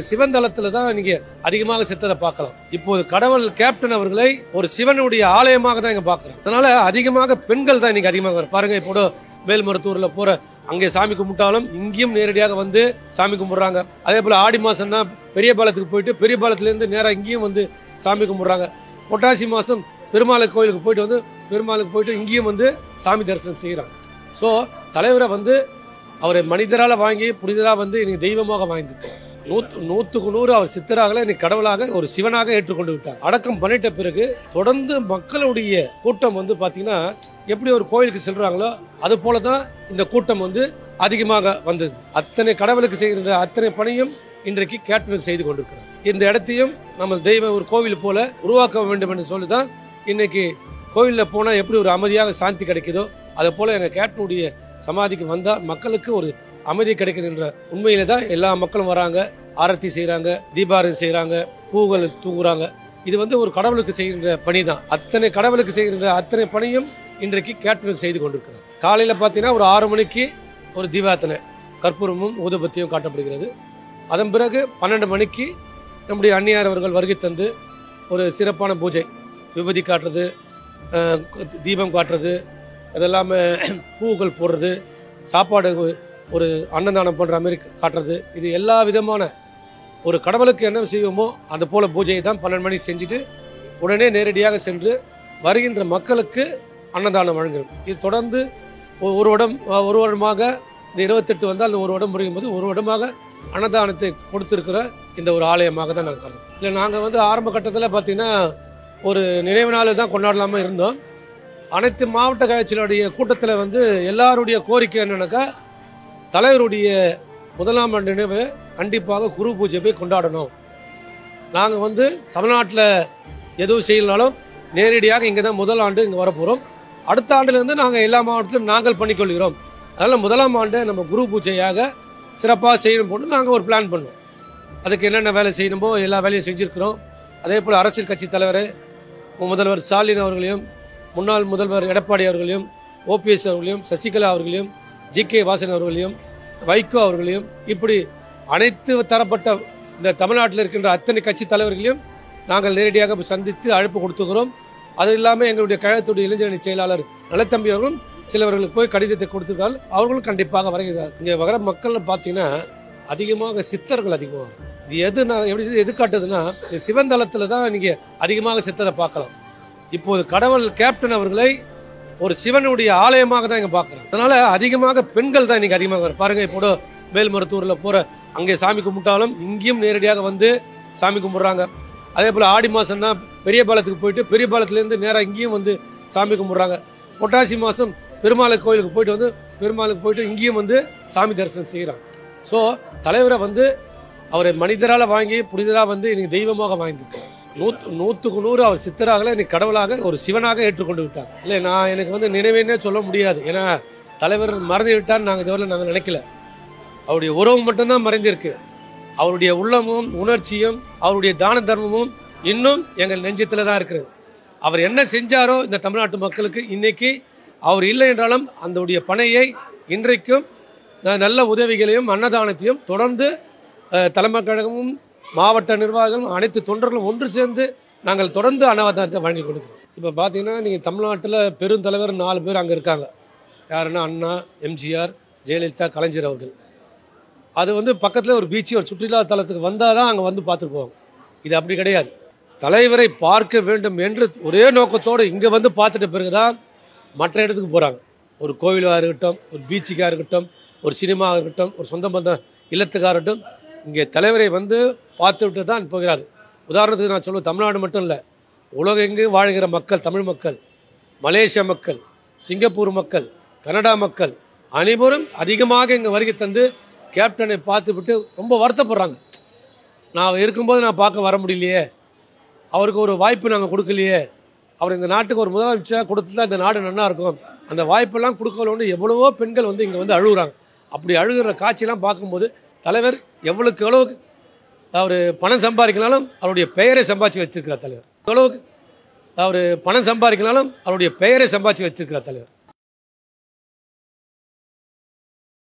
சிவன் தலத்துல தான் நீங்க அதிகமாக சித்தரை பார்க்கலாம். இப்போது கடவுள் கேப்டன் அவர்களை ஒரு சிவனுடைய ஆலயமாக தான் இங்க பார்க்கிறோம். அதனால அதிகமாக பெண்கள் தான் இன்னைக்கு அதிகமாக பாருங்க. இப்போ மேல்மருத்தூர்ல போற அங்கே சாமி கும்பிட்டாலும் இங்கேயும் நேரடியாக வந்து சாமி கும்பிடுறாங்க. அதே போல ஆடி மாசம்னா பெரிய பாலத்துக்கு போயிட்டு பெரிய பாலத்துல இருந்து நேரம் இங்கேயும் வந்து சாமி கும்பிடுறாங்க. புரட்டாசி மாசம் பெருமாள் கோயிலுக்கு போயிட்டு வந்து பெருமாளுக்கு போயிட்டு இங்கேயும் வந்து சாமி தரிசனம் செய்யறாங்க. ஸோ தலைவரை வந்து அவரை மனிதரால வாங்கி புனிதராக வந்து இன்னைக்கு தெய்வமாக வாங்கிட்டார். 100க்கு 100 அவர் சித்தராக இன்னைக்கு கடவுளாக ஒரு சிவனாக ஏற்றுக்கொண்டு விட்டார். அடக்கம் பண்ணிட்ட பிறகு தொடர்ந்து மக்களுடைய கூட்டம் வந்து பாத்தீங்கன்னா எப்படி ஒரு கோயிலுக்கு செல்றாங்களோ அது போலதான் இந்த கூட்டம் வந்து அதிகமாக வந்தது. அத்தனை கடவுளுக்கு செய்கிற அத்தனை பணியும் இன்றைக்கு கேப்டனுக்கு செய்து கொண்டிருக்கிறார். இந்த இடத்தையும் நம்ம தெய்வ ஒரு கோவில் போல உருவாக்க வேண்டும் என்று சொல்லிதான் இன்னைக்கு கோவிலில் போனா எப்படி ஒரு அமைதியாக சாந்தி கிடைக்குதோ அதை போல எங்க கேப்டனுடைய சமாதிக்கு வந்தா மக்களுக்கு ஒரு அமைதி கிடைக்குதுன்ற உண்மையில தான் எல்லா மக்களும் வராங்க, ஆரத்தி செய்யறாங்க, தீபாரதி செய்யறாங்க, பூக்கள் தூங்குறாங்க. இது வந்து ஒரு கடவுளுக்கு செய்கின்ற பணி தான். அத்தனை கடவுளுக்கு செய்கின்ற அத்தனை பணியும் இன்றைக்கு கேப்டனுக்கு செய்து கொண்டிருக்கிறார். காலையில பாத்தீங்கன்னா ஒரு 6 மணிக்கு ஒரு தீபார்த்தனை கற்பூரமும் ஊதுபத்தியும் காட்டப்படுகிறது. அதன் பிறகு 12 மணிக்கு நம்முடைய அந்நியார் அவர்கள் வருகை தந்து ஒரு சிறப்பான பூஜை, விபூதி காட்டுறது, தீபம் காட்டுறது, அதெல்லாமே பூக்கள் போடுறது, சாப்பாடு ஒரு அன்னதானம் பண்ற மாதிரி காட்டுறது, இது எல்லா விதமான ஒரு கடவுளுக்கு என்ன செய்வோமோ அது போல பூஜையை தான் 12 மணிக்கு செஞ்சுட்டு உடனே நேரடியாக சென்று வருகின்ற மக்களுக்கு அன்னதானம் வழங்குகிறோம். இது தொடர்ந்து ஒரு வருடமாக இந்த 28 வந்தால் அந்த ஒரு வருடம் முடியும் போது ஒரு வருடமாக அன்னதானத்தை கொடுத்திருக்கிற இந்த ஒரு ஆலயமாக தான் நாங்கள் கருதுறோம். இல்லை நாங்கள் வந்து ஆரம்ப கட்டத்தில் பார்த்தீங்கன்னா ஒரு நினைவு நாள் தான் கொண்டாடலாமல் இருந்தோம். அனைத்து மாவட்ட கழகங்களுடைய கூட்டத்தில் வந்து எல்லாருடைய கோரிக்கை என்னன்னாக்கா தலைவருடைய 1ஆம் ஆண்டு நினைவு கண்டிப்பாக குரு பூஜை போய் கொண்டாடணும். நாங்கள் வந்து தமிழ்நாட்டில் எதுவும் செய்யலனாலும் நேரடியாக இங்கே தான் முதல் ஆண்டு இங்கே வரப்போகிறோம். அடுத்த ஆண்டுலேருந்து நாங்கள் எல்லா மாவட்டத்திலும் நாங்கள் பண்ணிக்கொள்கிறோம். அதனால் 1ஆம் ஆண்டு நம்ம குரு பூஜையாக சிறப்பாக செய்யணும் போட்டு நாங்கள் ஒரு பிளான் பண்ணோம். அதுக்கு என்னென்ன வேலை செய்யணுமோ எல்லா வேலையும் செஞ்சுருக்கிறோம். அதே போல் அரசியல் கட்சி தலைவர் முதல்வர் ஸ்டாலின் அவர்களையும், முன்னாள் முதல்வர் எடப்பாடி அவர்களையும், ஓபிஎஸ் அவர்களையும், சசிகலா அவர்களையும், ஜி.கே. வாசன் அவர்களையும், வைகோ அவர்களையும், இப்படி அனைத்து தரப்பட்ட இந்த தமிழ்நாட்டில் இருக்கின்ற அத்தனை கட்சி தலைவர்களையும் நாங்கள் நேரடியாக சந்தித்து அழைப்பு கொடுத்துக்கிறோம். அது இல்லாமல் எங்களுடைய கழகத்துடைய இளைஞரணி செயலாளர் நலத்தம்பி அவர்களும் சிலவர்களுக்கு போய் கடிதத்தை கொடுத்திருக்கார்கள். அவர்களும் கண்டிப்பாக வருகிறார். இங்கே வர மக்கள் பார்த்தீங்கன்னா அதிகமாக சித்தர்கள் அதிகமாக. இது எது காட்டுதுன்னா சிவன் தலத்துல தான் நீங்க அதிகமாக சித்தரை பார்க்கலாம். இப்போது கடவுள் கேப்டன் அவர்களை ஒரு சிவனுடைய ஆலயமாக தான் இங்க பார்க்கிறோம். அதனால அதிகமாக பெண்கள் தான் இன்னைக்கு அதிகமாக பாருங்க. இப்போ மேல்மருத்தூர்ல போற அங்கே சாமி கும்பிட்டாலும் இங்கேயும் நேரடியாக வந்து சாமி கும்பிடுறாங்க. அதே போல ஆடி மாசம்னா பெரிய பாலத்துக்கு போயிட்டு பெரிய பாலத்துல இருந்து நேரம் இங்கேயும் வந்து சாமி கும்பிடுறாங்க. புரட்டாசி மாசம் பெருமாள் கோயிலுக்கு போயிட்டு வந்து பெருமாளுக்கு போயிட்டு இங்கேயும் வந்து சாமி தரிசனம் செய்யறாங்க. ஸோ தலைவரை வந்து அவரை மனிதரால வாங்கி புனிதராக வந்து இன்னைக்கு தெய்வமாக வாங்கிட்டார். 100க்கு 100 அவர் சித்தராக இன்னைக்கு கடவுளாக ஒரு சிவனாக ஏற்றுக்கொண்டு விட்டார். இல்லை நான் எனக்கு வந்து நினைவேன்னே சொல்ல முடியாது. ஏன்னா தலைவர் மறந்து விட்டான்னு நாங்கள் இதுவரை நாங்கள் நினைக்கல. அவருடைய உறவு மட்டும்தான் மறைந்திருக்கு. அவருடைய உள்ளமும் உணர்ச்சியும் அவருடைய தான தர்மமும் இன்னும் எங்கள் நெஞ்சத்தில் தான் இருக்கிறது. அவர் என்ன செஞ்சாரோ இந்த தமிழ்நாட்டு மக்களுக்கு இன்னைக்கு அவர் இல்லை என்றாலும் அந்த பணியை இன்றைக்கும் நல்ல உதவிகளையும் அன்னதானத்தையும் தொடர்ந்து தலைமை கழகமும் மாவட்ட நிர்வாகம் அனைத்து தொண்டர்களும் ஒன்று சேர்ந்து நாங்கள் தொடர்ந்து அன்னதானத்தை வழங்கி கொடுக்கிறோம். இப்போ பார்த்தீங்கன்னா நீங்கள் தமிழ்நாட்டில் பெருந்தலைவர் 4 பேர் அங்கே இருக்காங்க. யாருன்னா அண்ணா, எம்ஜிஆர், ஜெயலலிதா, கலைஞர் அவர்கள். அது வந்து பக்கத்தில் ஒரு பீச்சு ஒரு சுற்றுலா தலத்துக்கு வந்தால் தான் அங்கே வந்து பார்த்துட்டு போவாங்க. இது அப்படி கிடையாது. தலைவரை பார்க்க வேண்டும் என்று ஒரே நோக்கத்தோடு இங்கே வந்து பார்த்துட்ட பிறகுதான் மற்ற இடத்துக்கு போகிறாங்க. ஒரு கோவிலாக இருக்கட்டும், ஒரு பீச்சுக்காக இருக்கட்டும், ஒரு சினிமாவாக இருக்கட்டும், ஒரு சொந்த பந்த இல்லத்துக்காக இருக்கட்டும், இங்கே தலைவரை வந்து பார்த்து விட்டு தான் போகிறார். உதாரணத்துக்கு நான் சொல்லுவேன், தமிழ்நாடு மட்டும் இல்லை, உலகெங்கும் வாழ்கிற மக்கள், தமிழ் மக்கள், மலேசியா மக்கள், சிங்கப்பூர் மக்கள், கனடா மக்கள் அனைவரும் அதிகமாக இங்கே வருகை தந்து கேப்டனை பார்த்து விட்டு ரொம்ப வருத்தப்படுறாங்க. நான் இருக்கும்போது நான் பார்க்க வர முடியலையே, அவருக்கு ஒரு வாய்ப்பு நாங்கள் கொடுக்கலையே, அவர் இந்த நாட்டுக்கு ஒரு முதலமைச்சராக கொடுத்து தான் இந்த நாடு நல்லா இருக்கும், அந்த வாய்ப்பெல்லாம் கொடுக்கலன்னு எவ்வளவோ பெண்கள் வந்து இங்கே வந்து அழுகுறாங்க. அப்படி அழுகிற காட்சியெல்லாம் பார்க்கும்போது தலைவர் எவ்வளவுக்கு எவ்வளவு அவர் பணம் சம்பாதிக்கனாலும் அவருடைய பெயரை சம்பாதிச்சு வச்சிருக்கிறார் தலைவர். எவ்வளவுக்கு அவர் பணம் சம்பாதிக்கனாலும் அவருடைய பெயரை சம்பாதிச்சு வச்சிருக்கிறார் தலைவர்.